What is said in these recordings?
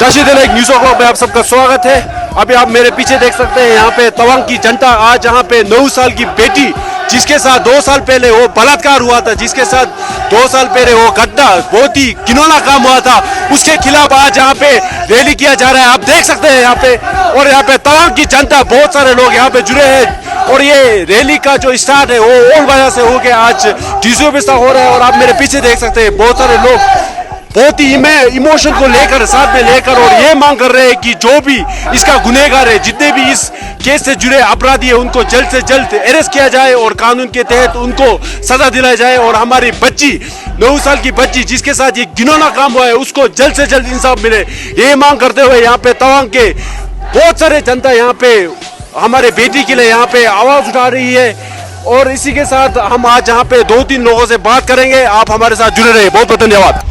शाशिद news में आप सबका स्वागत है। अभी आप मेरे पीछे देख सकते हैं, यहाँ पे तवांग की जनता आज यहाँ पे 9 साल की बेटी जिसके साथ 2 साल पहले वो बलात्कार हुआ था, जिसके साथ 2 साल पहले वो घटना बहुत ही घिनौना काम हुआ था, उसके खिलाफ आज यहाँ पे रैली किया जा रहा है। आप देख सकते हैं यहाँ पे, और यहाँ पे तवांग की जनता बहुत सारे लोग यहाँ पे जुड़े हैं। और ये रैली का जो स्टार्ट है वो ओल्ड बाजार से होके आज डीसीओ पे हो रहा है। और आप मेरे पीछे देख सकते हैं बहुत सारे लोग बहुत ही इमोशन को लेकर साथ में लेकर और ये मांग कर रहे हैं कि जो भी इसका गुनहगार है, जितने भी इस केस से जुड़े अपराधी है, उनको जल्द से जल्द अरेस्ट किया जाए और कानून के तहत उनको सजा दिलाई जाए। और हमारी बच्ची 9 साल की बच्ची जिसके साथ ये घिनौना काम हुआ है, उसको जल्द से जल्द इंसाफ मिले, ये मांग करते हुए यहाँ पे तवांग के बहुत सारे जनता यहाँ पे हमारे बेटी के लिए यहाँ पे आवाज उठा रही है। और इसी के साथ हम आज यहाँ पे 2-3 लोगों से बात करेंगे। आप हमारे साथ जुड़े रहे, बहुत बहुत धन्यवाद।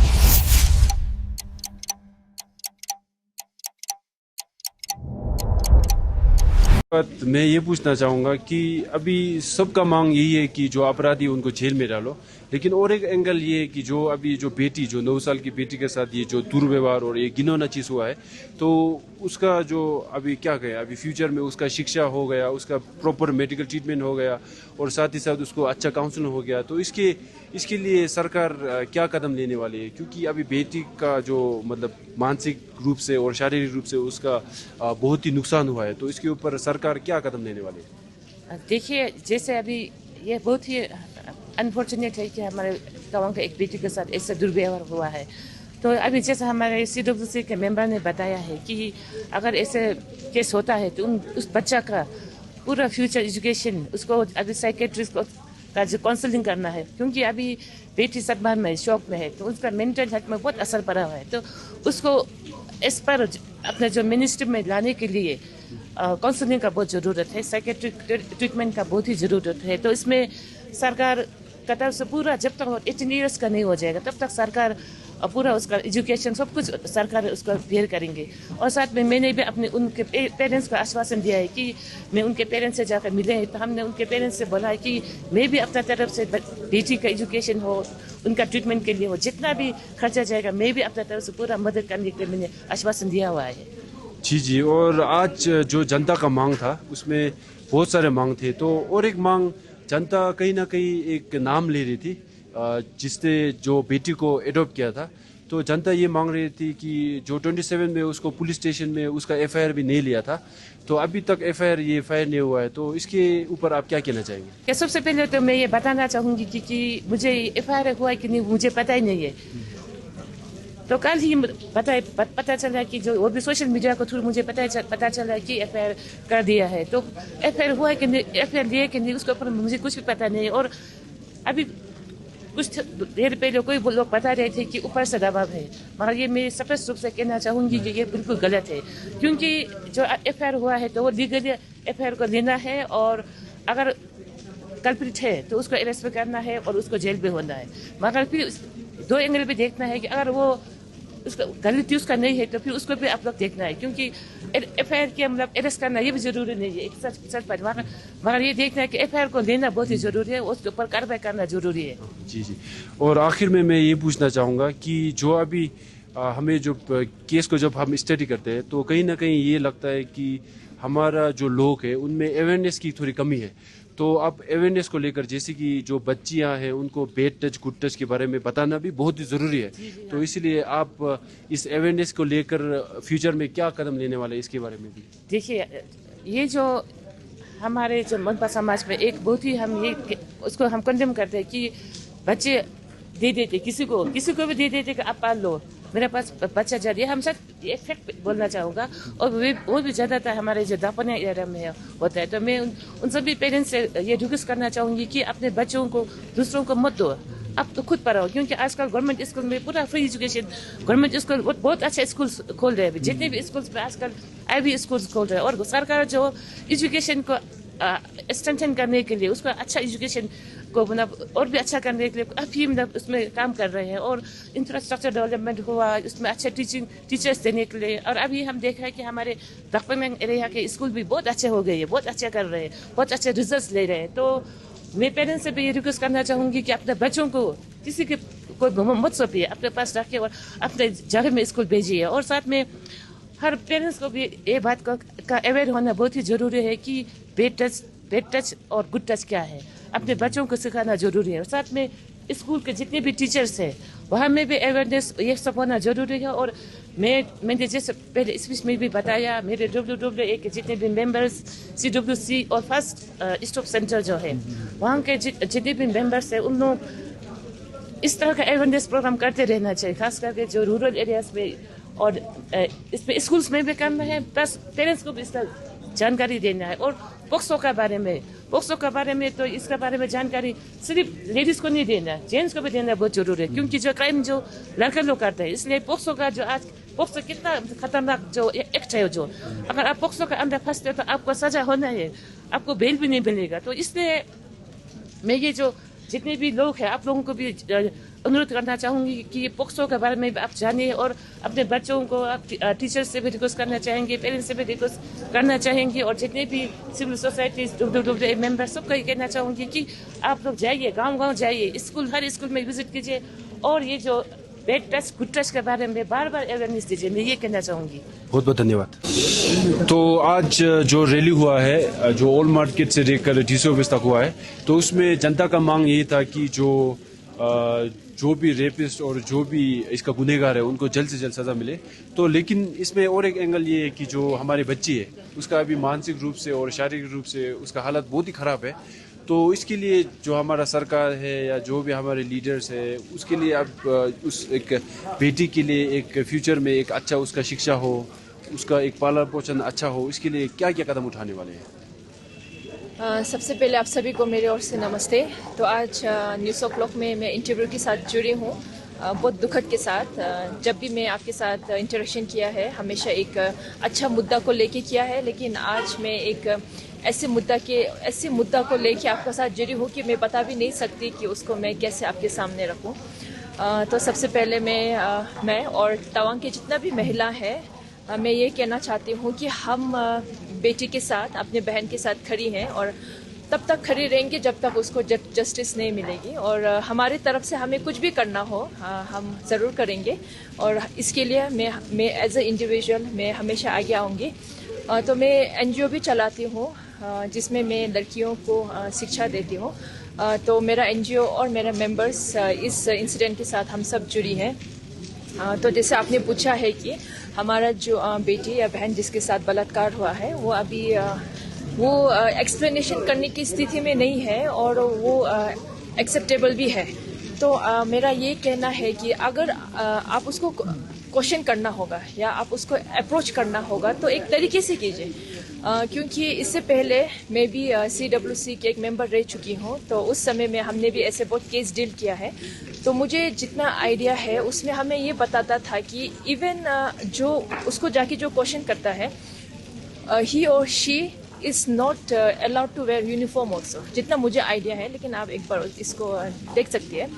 मैं ये पूछना चाहूँगा कि अभी सबका मांग यही है कि जो अपराधी उनको जेल में डालो, लेकिन और एक एंगल ये है कि जो अभी जो बेटी, जो 9 साल की बेटी के साथ ये जो दुर्व्यवहार और ये घिनौना चीज़ हुआ है, तो उसका जो अभी क्या गया, अभी फ्यूचर में उसका शिक्षा हो गया, उसका प्रॉपर मेडिकल ट्रीटमेंट हो गया और साथ ही साथ उसको अच्छा काउंसलिंग हो गया, तो इसके लिए सरकार क्या कदम लेने वाली है? क्योंकि अभी बेटी का जो मतलब मानसिक रूप से और शारीरिक रूप से उसका बहुत ही नुकसान हुआ है, तो इसके ऊपर सरकार क्या कदम लेने वाली है? देखिए, जैसे अभी ये बहुत ही अनफॉर्चुनेट है कि हमारे तवांग के एक बेटी के साथ ऐसा दुर्व्यवहार हुआ है। तो अभी जैसे हमारे CWC के मेंबर ने बताया है कि अगर ऐसे केस होता है तो उस बच्चा का पूरा फ्यूचर एजुकेशन, उसको अभी साइकेट्रिस्ट का जो काउंसलिंग करना है, क्योंकि अभी बेटी सदमा में शौक में है, तो उसका मेंटल हेल्थ में बहुत असर पड़ा हुआ है। तो उसको इस पर अपने जो मिनिस्ट्री में लाने के लिए काउंसलिंग का बहुत ज़रूरत है, साइकेट्रिक ट्रीटमेंट का बहुत ही ज़रूरत है। तो इसमें सरकार का तरफ से पूरा, जब तक 18 ईयर्स का नहीं हो जाएगा तब तक सरकार पूरा उसका एजुकेशन सब कुछ सरकार उसका बेयर करेंगे। और साथ में मैंने भी अपने उनके पेरेंट्स को आश्वासन दिया है कि मैं उनके पेरेंट्स से जाकर मिले, तो हमने उनके पेरेंट्स से बोला है कि मैं भी अपना तरफ से बेटी का एजुकेशन हो, उनका ट्रीटमेंट के लिए हो, जितना भी खर्चा जाएगा मैं भी अपना तरफ से पूरा मदद करने के लिए मैंने आश्वासन दिया हुआ है। जी। और आज जो जनता का मांग था उसमें बहुत सारे मांग थे, तो और एक मांग जनता कहीं ना कहीं एक नाम ले रही थी जिसने जो बेटी को एडॉप्ट किया था। तो जनता ये मांग रही थी कि जो 27 में उसको पुलिस स्टेशन में उसका FIR भी नहीं लिया था, तो अभी तक FIR नहीं हुआ है, तो इसके ऊपर आप क्या कहना चाहेंगे? सबसे पहले तो मैं ये बताना चाहूँगी कि मुझे FIR हुआ है कि नहीं मुझे पता ही नहीं है। तो कल ही पता चला कि जो वो भी सोशल मीडिया के थ्रू मुझे पता चला कि FIR कर दिया है। तो FIR हुआ है कि नहीं, FIR लिया कि नहीं, उसके ऊपर मुझे कुछ भी पता नहीं। और अभी कुछ देर पहले कोई लोग बता रहे थे कि ऊपर से दबाव है, मगर ये मैं स्पष्ट रूप से कहना चाहूँगी कि ये बिल्कुल गलत है। क्योंकि जो FIR हुआ है तो वो लीगली FIR को लेना है, और अगर कल्प्रिट है तो उसको अरेस्ट भी करना है और उसको जेल भी होना है। मगर फिर 2 एंगल भी देखना है कि अगर वो उसका गलती उसका नहीं है तो फिर उसको भी आप लोग देखना है, क्योंकि FIR के मतलब अरेस्ट करना ये भी जरूरी नहीं है, एक सच पर मगर ये देखना है कि FIR को लेना बहुत ही जरूरी है, उसके ऊपर कार्रवाई करना जरूरी है। जी। और आखिर में मैं ये पूछना चाहूँगा कि जो अभी हमें जो केस को जब हम स्टडी करते हैं तो कहीं ना कहीं ये लगता है कि हमारा जो लोग है उनमें अवेयरनेस की थोड़ी कमी है। तो आप अवेयरनेस को लेकर, जैसे कि जो बच्चियां हैं उनको बैड टच गुड टच के बारे में बताना भी बहुत ही ज़रूरी है, तो इसलिए आप इस अवेयरनेस को लेकर फ्यूचर में क्या कदम लेने वाले हैं इसके बारे में भी? देखिए, ये जो हमारे जो मनपा समाज में एक बहुत ही उसको हम कंडेम करते हैं कि बच्चे दे देते किसी को भी दे देते कि आप पाल लो, मेरे पास बच्चा जा रही है। हम सब एक फैक्ट बोलना चाहूँगा, और वो भी ज़्यादातर हमारे जो दापने एरिया में होता है। तो मैं उन सभी पेरेंट्स से ये रिक्वेस्ट करना चाहूँगी कि अपने बच्चों को दूसरों को मत दो, आप तो खुद पढ़ाओ। क्योंकि आजकल गवर्नमेंट स्कूल में पूरा फ्री एजुकेशन, गवर्नमेंट स्कूल बहुत अच्छा स्कूल खोल रहे हैं, जितने भी स्कूल्स में आजकल IB स्कूल्स खोल रहे हैं। और सरकार जो एजुकेशन को स्ट्रेंथन करने के लिए, उसको अच्छा एजुकेशन को मतलब और भी अच्छा करने के लिए काफ़ी मतलब उसमें काम कर रहे हैं। और इंफ्रास्ट्रक्चर डेवलपमेंट हुआ उसमें, अच्छे टीचर्स देने के लिए। और अभी हम देख रहे हैं कि हमारे दखपमेंग एरिया के स्कूल भी बहुत अच्छे हो गए हैं, बहुत अच्छे कर रहे हैं, बहुत अच्छे रिजल्ट ले रहे हैं। तो मैं पेरेंट्स से भी ये रिक्वेस्ट करना चाहूँगी कि अपने बच्चों को किसी के कोई मत सौंपिए, अपने पास रखिए और अपने जगह में स्कूल भेजिए। और साथ में हर पेरेंट्स को भी ये बात का अवेयर होना बहुत ही ज़रूरी है कि बैड टच और गुड टच क्या है, अपने बच्चों को सिखाना ज़रूरी है। और साथ में स्कूल के जितने भी टीचर्स हैं वहाँ में भी अवेयरनेस ये सब होना ज़रूरी है। और मैंने जैसे पहले स्पीच में भी बताया, मेरे WWA के जितने भी मेंबर्स, CWC और फर्स्ट स्टॉप सेंटर जो है वहाँ के जितने भी मेंबर्स हैं उन लोग इस तरह का अवेयरनेस प्रोग्राम करते रहना चाहिए, खास करके जो रूरल एरियाज में। और इसमें स्कूल्स में भी करना है, प्लस पेरेंट्स को भी इसका जानकारी देना है। और पोक्सो के बारे में तो इसके बारे में जानकारी सिर्फ लेडीज़ को नहीं देना, जेंट्स को भी देना बहुत जरूरी है। क्योंकि जो क्राइम जो लड़के लोग करते हैं, इसलिए पोक्सो का जो आज पोक्सो कितना खतरनाक जो एक्ट है, जो अगर आप पोक्सो के अंदर फंसते हो तो आपको सजा होना है, आपको बेल भी नहीं मिलेगा। तो इसलिए मैं ये जो जितने भी लोग हैं आप लोगों को भी अनुरोध करना चाहूँगी कि पोक्सो के बारे में आप जानिए और अपने बच्चों को आप टीचर्स से भी रिक्वेस्ट करना चाहेंगे, पेरेंट्स से भी रिक्वेस्ट करना चाहेंगे। और जितने भी सिविल सोसाइटी WWA मेंबर सबको ये कहना चाहूँगी कि आप लोग जाइए, गांव जाइए, हर स्कूल में विजिट कीजिए और ये जो बैड टच गुड टच के बारे में बार बार अवेयरनेस दीजिए, मैं ये कहना चाहूँगी। बहुत बहुत धन्यवाद। तो आज जो रैली हुआ है, जो ओल्ड मार्केट से लेकर टीसो ऑफिस तक हुआ है, तो उसमें जनता का मांग यही था कि जो भी रेपिस्ट और जो भी इसका गुनहगार है उनको जल्द से जल्द सजा मिले। तो लेकिन इसमें और एक एंगल ये है कि जो हमारी बच्ची है उसका अभी मानसिक रूप से और शारीरिक रूप से उसका हालत बहुत ही ख़राब है। तो इसके लिए जो हमारा सरकार है या जो भी हमारे लीडर्स है उसके लिए अब उस एक बेटी के लिए एक फ्यूचर में एक अच्छा उसका शिक्षा हो, उसका एक पालन पोषण अच्छा हो, इसके लिए क्या क्या कदम उठाने वाले हैं? सबसे पहले आप सभी को मेरे ओर से नमस्ते। तो आज न्यूज़ ओ क्लॉक में मैं इंटरव्यू के साथ जुड़ी हूँ, बहुत दुखद के साथ। जब भी मैं आपके साथ इंटरेक्शन किया है हमेशा एक अच्छा मुद्दा को लेके किया है, लेकिन आज मैं एक ऐसे मुद्दा को लेके आपके साथ जुड़ी हूँ कि मैं बता भी नहीं सकती कि उसको मैं कैसे आपके सामने रखूँ। तो सबसे पहले मैं और तवांग के जितना भी महिला है, मैं ये कहना चाहती हूँ कि हम बेटी के साथ, अपने बहन के साथ खड़ी हैं और तब तक खड़ी रहेंगे जब तक उसको जस्टिस नहीं मिलेगी। और हमारी तरफ से हमें कुछ भी करना हो हम ज़रूर करेंगे और इसके लिए मैं एज ए इंडिविजुअल मैं हमेशा आगे आऊँगी। तो मैं NGO भी चलाती हूँ जिसमें मैं लड़कियों को शिक्षा देती हूँ। तो मेरा NGO और मेरा मेंबर्स इस इंसिडेंट के साथ हम सब जुड़ी हैं। तो जैसे आपने पूछा है कि हमारा जो बेटी या बहन जिसके साथ बलात्कार हुआ है वो अभी वो एक्सप्लेनेशन करने की स्थिति में नहीं है और वो एक्सेप्टेबल भी है। तो मेरा ये कहना है कि अगर आप उसको क्वेश्चन करना होगा या आप उसको अप्रोच करना होगा तो एक तरीके से कीजिए, क्योंकि इससे पहले मैं भी CWC के एक मेंबर रह चुकी हूँ। तो उस समय में हमने भी ऐसे बहुत केस डील किया है। तो मुझे जितना आइडिया है उसमें हमें ये बताता था कि इवन जो उसको जाके जो क्वेश्चन करता है ही और she is not allowed to wear uniform also, जितना मुझे आइडिया है। लेकिन आप एक बार इसको देख सकती है।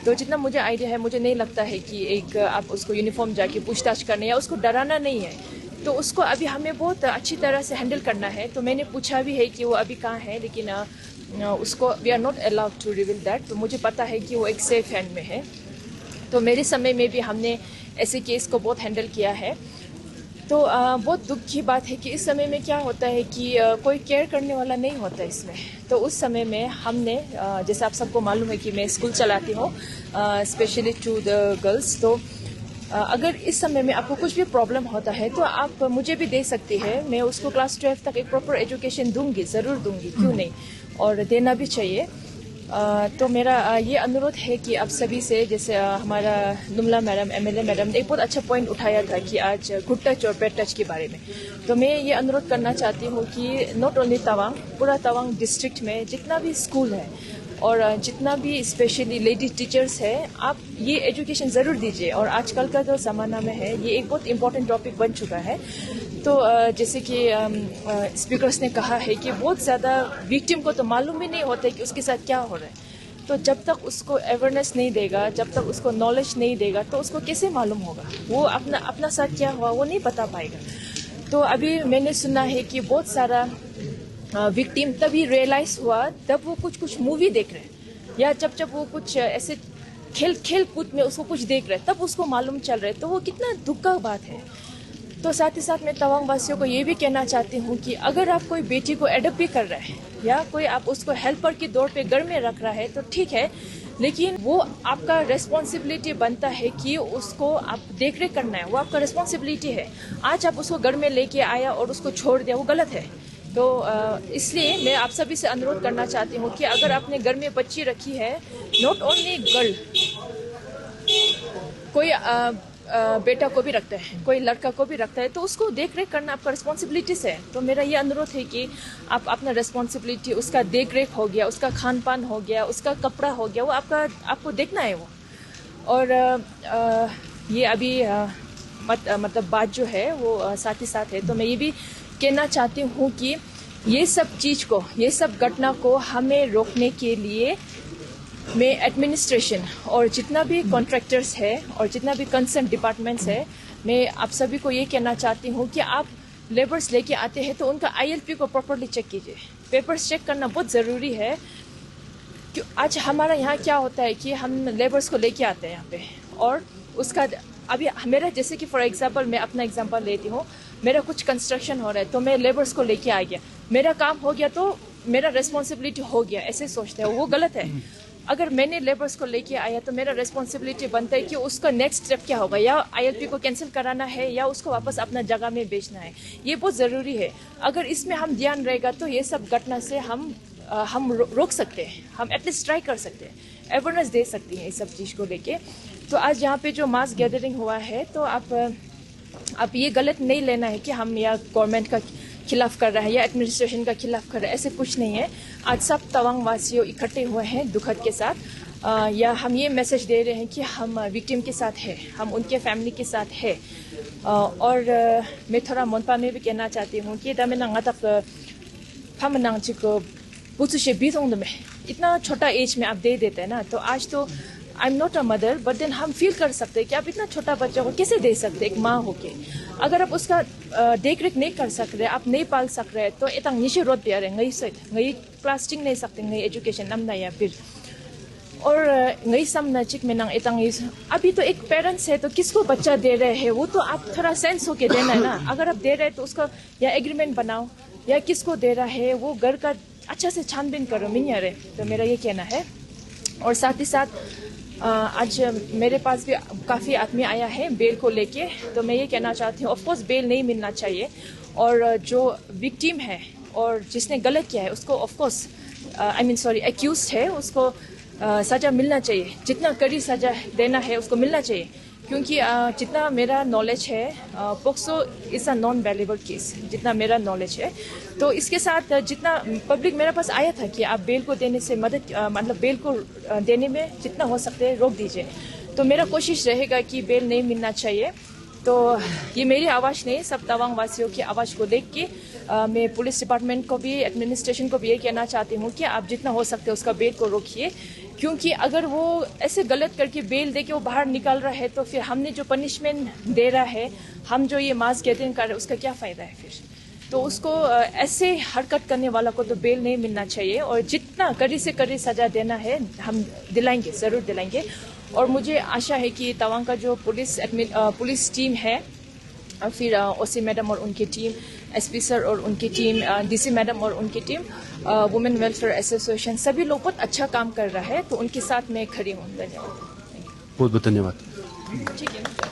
तो जितना मुझे आइडिया है मुझे नहीं लगता है कि एक आप उसको यूनिफॉर्म जाके पूछताछ करने या उसको डराना नहीं है। तो उसको अभी हमें बहुत अच्छी तरह से हैंडल करना है। तो मैंने पूछा भी है कि वो अभी कहाँ है, लेकिन उसको we are not allowed to reveal that. तो मुझे पता है कि वो एक सेफ हैंड में है। तो मेरे समय में भी हमने ऐसे केस को बहुत हैंडल किया है। तो बहुत दुख की बात है कि इस समय में क्या होता है कि कोई केयर करने वाला नहीं होता इसमें। तो उस समय में हमने जैसे आप सबको मालूम है कि मैं स्कूल चलाती हूँ स्पेशली टू द गर्ल्स। तो अगर इस समय में आपको कुछ भी प्रॉब्लम होता है तो आप मुझे भी दे सकती है। मैं उसको क्लास 12 तक एक प्रॉपर एजुकेशन दूंगी, ज़रूर दूंगी, क्यों नहीं, और देना भी चाहिए। तो मेरा ये अनुरोध है कि आप सभी से, जैसे हमारा नुमला मैडम MLA मैडम ने एक बहुत अच्छा पॉइंट उठाया था कि आज गुड टच और बैड टच के बारे में। तो मैं ये अनुरोध करना चाहती हूँ कि नॉट ओनली तवांग, पूरा तवांग डिस्ट्रिक्ट में जितना भी स्कूल है और जितना भी स्पेशली लेडी टीचर्स है, आप ये एजुकेशन ज़रूर दीजिए। और आजकल का जो ज़माना में है ये एक बहुत इंपॉर्टेंट टॉपिक बन चुका है। तो जैसे कि स्पीकर्स ने कहा है कि बहुत ज़्यादा विक्टिम को तो मालूम भी नहीं होता है कि उसके साथ क्या हो रहा है। तो जब तक उसको अवेयरनेस नहीं देगा, जब तक उसको नॉलेज नहीं देगा, तो उसको कैसे मालूम होगा, वो अपना साथ क्या हुआ वो नहीं बता पाएगा। तो अभी मैंने सुना है कि बहुत सारा विक्टिम तभी रियलाइज हुआ जब वो कुछ मूवी देख रहे हैं या जब वो कुछ ऐसे खेल कूद में उसको कुछ देख रहे हैं, तब उसको मालूम चल रहा है। तो वो कितना दुख का बात है। तो साथ ही साथ मैं तवांग वासियों को ये भी कहना चाहती हूँ कि अगर आप कोई बेटी को एडप्ट भी कर रहे हैं या कोई आप उसको हेल्पर के तौर पे घर में रख रहा है तो ठीक है, लेकिन वो आपका रिस्पॉन्सिबिलिटी बनता है कि उसको आप देख रेख करना है, वो आपका रिस्पॉन्सिबिलिटी है। आज आप उसको घर में लेके आया और उसको छोड़ दिया, वो गलत है। तो इसलिए मैं आप सभी से अनुरोध करना चाहती हूँ कि अगर आपने घर में बच्ची रखी है, नॉट ओनली गर्ल, कोई बेटा को भी रखता है, कोई लड़का को भी रखता है, तो उसको देख रेख करना आपका रिस्पॉन्सिबिलिटीज है। तो मेरा ये अनुरोध है कि आप अपना रिस्पॉन्सिबिलिटी, उसका देख रेख हो गया, उसका खान पान हो गया, उसका कपड़ा हो गया, वो आपको देखना है वो। और ये अभी मतलब बात जो है वो साथ ही साथ है। तो मैं ये भी कहना चाहती हूँ कि ये सब चीज़ को, ये सब घटना को हमें रोकने के लिए मैं एडमिनिस्ट्रेशन और जितना भी कॉन्ट्रैक्टर्स है और जितना भी कंसर्न डिपार्टमेंट्स है, मैं आप सभी को ये कहना चाहती हूँ कि आप लेबर्स लेके आते हैं तो उनका ILP को प्रॉपर्ली चेक कीजिए। पेपर्स चेक करना बहुत ज़रूरी है। क्यों आज हमारा यहाँ क्या होता है कि हम लेबर्स को लेके आते हैं यहाँ पे, और उसका अभी मेरा, जैसे कि फॉर एग्जांपल मैं अपना एग्जांपल लेती हूँ, मेरा कुछ कंस्ट्रक्शन हो रहा है तो मैं लेबर्स को लेके आ गया, मेरा काम हो गया तो मेरा रिस्पॉन्सिबिलिटी हो गया, ऐसे सोचते हैं, वो गलत है। अगर मैंने लेबर्स को लेके आया तो मेरा रिस्पॉन्सिबिलिटी बनता है कि उसका नेक्स्ट स्टेप क्या होगा, या ILP को कैंसिल कराना है या उसको वापस अपना जगह में बेचना है, ये बहुत ज़रूरी है। अगर इसमें हम ध्यान रहेगा तो ये सब घटना से हम रोक सकते हैं, हम एटलीस्ट ट्राई कर सकते हैं, अवेयरनेस दे सकती हैं इस सब चीज़ को लेके। तो आज यहाँ पे जो मास गैदरिंग हुआ है, तो आप ये गलत नहीं लेना है कि हम या गवर्नमेंट का खिलाफ कर रहा है या एडमिनिस्ट्रेशन का खिलाफ कर रहा है, ऐसे कुछ नहीं है। आज सब तवांग वासियों इकट्ठे हुए हैं दुखद के साथ, या हम ये मैसेज दे रहे हैं कि हम विक्टिम के साथ हैं, हम उनके फैमिली के साथ हैं। और मैं थोड़ा मोनपा में भी कहना चाहती हूँ कि इतना छोटा एज में आप दे देते हैं ना, तो आज तो I am not a mother, but then हम फील कर सकते हैं कि आप इतना छोटा बच्चा को कैसे दे सकते एक माँ होके। अगर आप उसका देख रेख नहीं कर सक रहे, आप नहीं पाल सक रहे, तो इतना नीचे रोड पे आ रहे ngई प्लास्टिक नहीं सकते, ngई एजुकेशन नम या फिर, और ngई सम नचिक में नंग इतंग। अभी तो एक पेरेंट्स है तो किसको बच्चा दे रहे हैं, वो तो आप थोड़ा सेंस होके देना है ना। अगर आप दे रहे हैं तो उसका या एग्रीमेंट बनाओ, या किसको दे रहा है वो घर का अच्छा से छानबीन करो, मिन्या रे। तो मेरा ये कहना है। और साथ ही साथ आज मेरे पास भी काफ़ी आदमी आया है बेल को लेके, तो मैं ये कहना चाहती हूँ, ऑफकोर्स बेल नहीं मिलना चाहिए, और जो विक्टिम है और जिसने गलत किया है उसको ऑफकोर्स एक्यूज है, उसको सज़ा मिलना चाहिए, जितना कड़ी सज़ा देना है उसको मिलना चाहिए। क्योंकि जितना मेरा नॉलेज है, POCSO is a non valuable case, जितना मेरा नॉलेज है। तो इसके साथ जितना पब्लिक मेरे पास आया था कि आप बेल को देने से मतलब बेल को देने में जितना हो सकते हैं रोक दीजिए, तो मेरा कोशिश रहेगा कि बेल नहीं मिलना चाहिए। तो ये मेरी आवाज़ नहीं, सब तवांग वासियों की आवाज़ को देख के मैं पुलिस डिपार्टमेंट को भी, एडमिनिस्ट्रेशन को भी ये कहना चाहती हूँ कि आप जितना हो सकते उसका बेल को रोकिए। क्योंकि अगर वो ऐसे गलत करके बेल दे के वो बाहर निकल रहा है, तो फिर हमने जो पनिशमेंट दे रहा है, हम जो ये मास गैदरिंग कर रहे हैं, उसका क्या फ़ायदा है फिर। तो उसको ऐसे हरकत करने वाला को तो बेल नहीं मिलना चाहिए, और जितना कड़ी से कड़ी सज़ा देना है हम दिलाएंगे, ज़रूर दिलाएंगे। और मुझे आशा है कि तवांग का जो पुलिस टीम है, फिर OC मैडम और उनकी टीम, SP सर और उनकी टीम, DC मैडम और उनकी टीम, वुमेन वेलफेयर एसोसिएशन, सभी लोग बहुत अच्छा काम कर रहा है, तो उनके साथ मैं खड़ी हूँ। धन्यवाद। बहुत बहुत धन्यवाद। ठीक है।